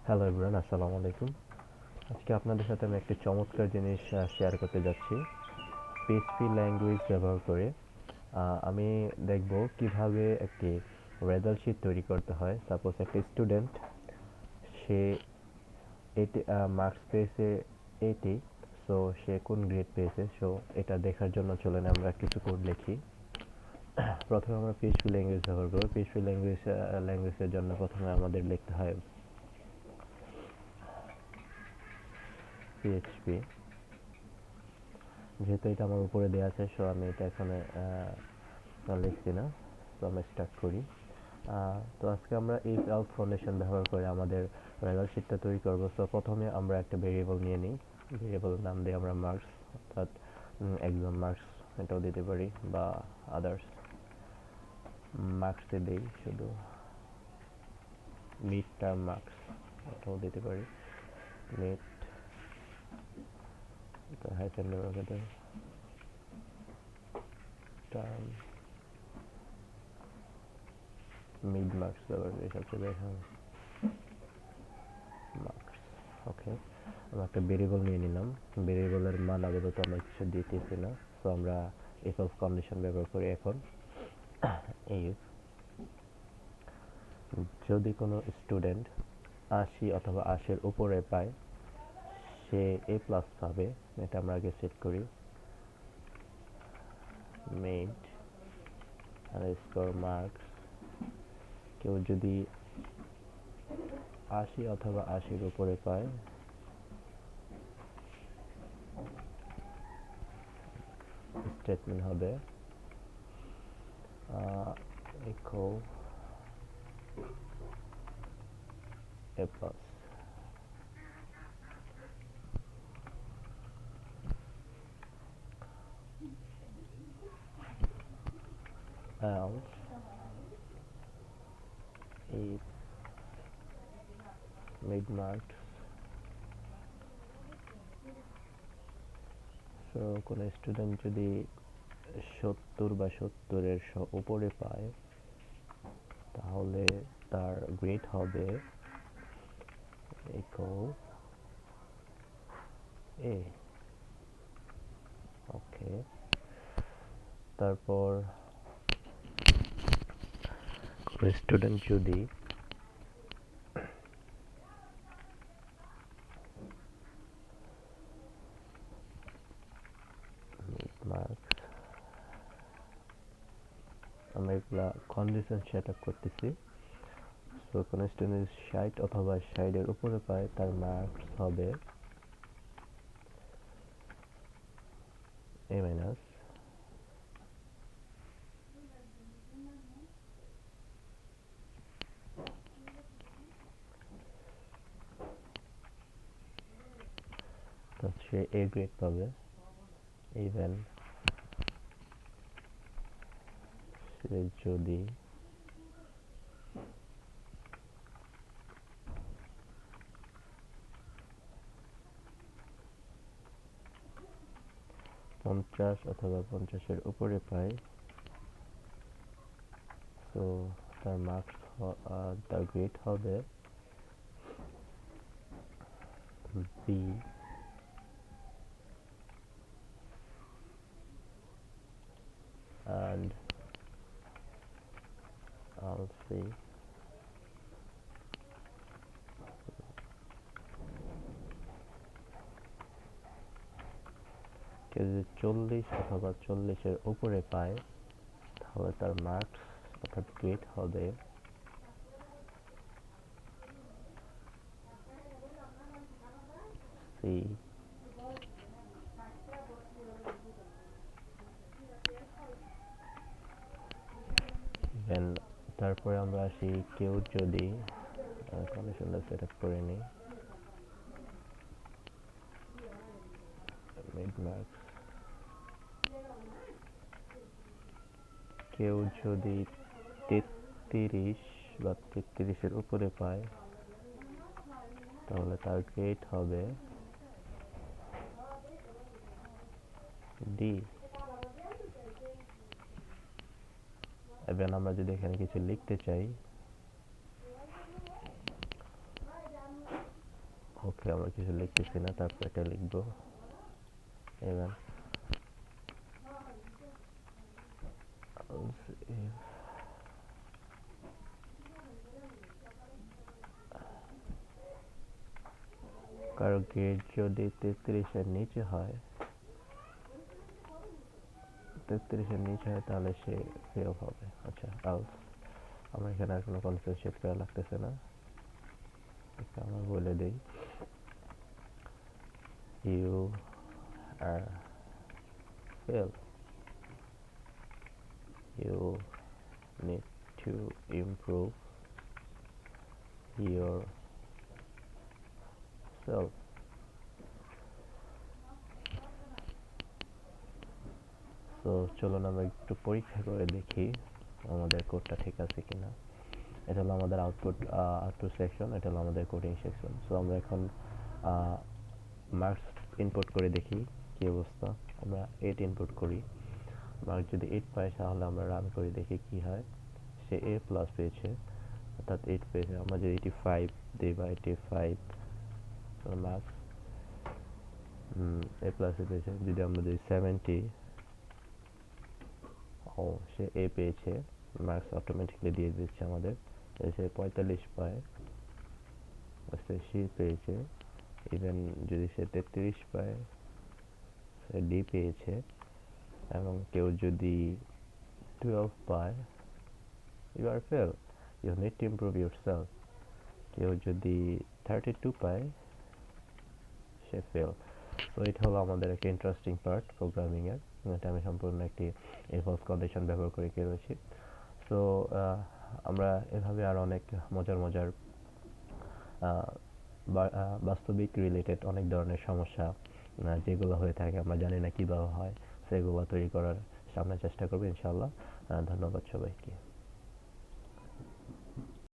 Hello everyone, আসসালামু আলাইকুম। আজকে আপনাদের সাথে আমি একটি চমৎকার জিনিস শেয়ার করতে যাচ্ছি। পিএইচপি ল্যাঙ্গুয়েজ ব্যবহার করে আমি দেখব কিভাবে একটি রেজাল্ট শিট তৈরি করতে হয়। সাপোজ একটা স্টুডেন্ট, সে এটি মার্কস পেয়েছে 80, সো সে কোন গ্রেড পেয়েছে, সো এটা দেখার জন্য চলেন আমরা কিছু কোড লিখি। প্রথমে আমরা পিএইচপি ল্যাঙ্গুয়েজ ব্যবহার করব। পিএইচপি ল্যাঙ্গুয়েজের জন্য প্রথমে আমাদের লিখতে হয় পিএইচপি। যেহেতু এটা আমার উপরে দেওয়া আছে, সো আমি এটা এখানে লিখছি না। তো আমরা স্টার্ট করি। তো আজকে আমরা এই এলস ফাউন্ডেশন ব্যবহার করে আমাদের রেজাল্ট শিটটা তৈরি করব। সো প্রথমে আমরা একটা ভেরিয়েবল নিয়ে নিই। ভেরিয়েবলের নাম দিয়ে আমরা মার্কস, অর্থাৎ এক্সাম মার্কস এটাও দিতে পারি, বা আদার্স মার্কসে দিই, শুধু মিড টার্ম মার্কস এটাও দিতে পারি। মিড হাইফেন ব্যবহার করে টার্ম মিড মার্কস ব্যবহার করি, সবচেয়ে বেশি মার্কস। ওকে, আমরা একটা ভেরিয়েবল নিয়ে নিলাম। ভেরিয়েবলের মান আপাতত আমরা কিছু দিতেছি না, তো আমরা ইফ এলস কন্ডিশন ব্যবহার করি এখন। ইফ যদি কোনো স্টুডেন্ট 80 অথবা 80-এর উপরে পায়, সে এ প্লাস পাবে। এটা আমরা আগে সেট করি। মেড স্কোর মার্কস, কেউ যদি 80 অথবা 80-এর উপরে পায়, স্টেটমেন্ট হবে equal A plus. else if mid marks, so কোনো স্টুডেন্ট যদি 70 বা 70-এর উপরে পায়, তাহলে তার গ্রেড হবে ইকুয়াল এ। ওকে, তারপর স্টুডেন্ট যদি মার্কস, আমরা এগুলা কন্ডিশন সেট আপ করতেছি। সো কোনো স্টুডেন্ট 60 অথবা 60-এর উপরে পায়, তার মার্কস হবে এ মাইনাস। তো সে এ গ্রেড পাবে। ইভেন সে যদি 50 অথবা 50-এর উপরে পায়, তো তার মার্কস, তার গ্রেড হবে বি। and I'll see কেউ যদি 40 অথবা 40-এর উপরে পায়, তাহলে তার মার্কস অর্থাৎ গ্রেড হবে সি। দেন তারপরে আমরা আসি, কেউ যদি কন্ডিশনটা সেট আপ করে নিই। মিড মার্কস, কেউ যদি 33 বা 33-এর উপরে পায়, তাহলে তার গ্রেড হবে ডি। এবার আমরা যদি এখানে কিছু লিখতে চাই, আমরা কিছু লিখতেছি না, তারপর এটা লিখবো even else if কারো গ্রেড যদি 33-এর নিচে হয়, তাহলে সে ফেল হবে। আচ্ছা, else আমার এখানে আর কোনো কনসেপ্ট করা লাগতেছে না, এটা আমরা বলে দেই you are fail, you need to improve yourself. তো চলুন আমরা একটু পরীক্ষা করে দেখি আমাদের কোডটা ঠিক আছে কিনা। এটা হলো আমাদের আউটপুট সেকশন, এটা হলো আমাদের কোডিং সেকশন। সো আমরা এখন মার্কস ইনপুট করে দেখি কি অবস্থা। আমরা 8 ইনপুট করি, মার্ক যদি 8 পাই তাহলে আমরা রান করে দেখি কি হয়। সে A প্লাস পেয়েছে, অর্থাৎ 8 পেয়েছে। আমরা যদি 85 দিই বা 85 মার্কস A প্লাস পেয়েছে। যদি আমরা দিই 70, ও সে A পেয়েছে, মার্কস অটোমেটিকলি দিয়ে দিচ্ছে আমাদের। সে 45 পায়, সে C পেয়েছে। ইভেন যদি সে 33 পায়, সে D পেয়েছে। এবং কেউ যদি 12 পায়, you are fail, you need to improve yourself. কেউ যদি 32 পায়, সে ফেল। তো এটা হলো আমাদের একটা ইন্টারেস্টিং পার্ট প্রোগ্রামিং এর। এটা আমি সম্পূর্ণ একটি এলস কন্ডিশন ব্যবহার করে করেছি। সো আমরা এভাবে আর অনেক মজার বাস্তবিক রিলেটেড অনেক ধরনের সমস্যা যেগুলো হয়ে থাকে আমরা জানি না কিভাবে হয়, সেগুলো তৈরি করার সামনে চেষ্টা করবো ইনশাআল্লাহ। ধন্যবাদ সবাইকে।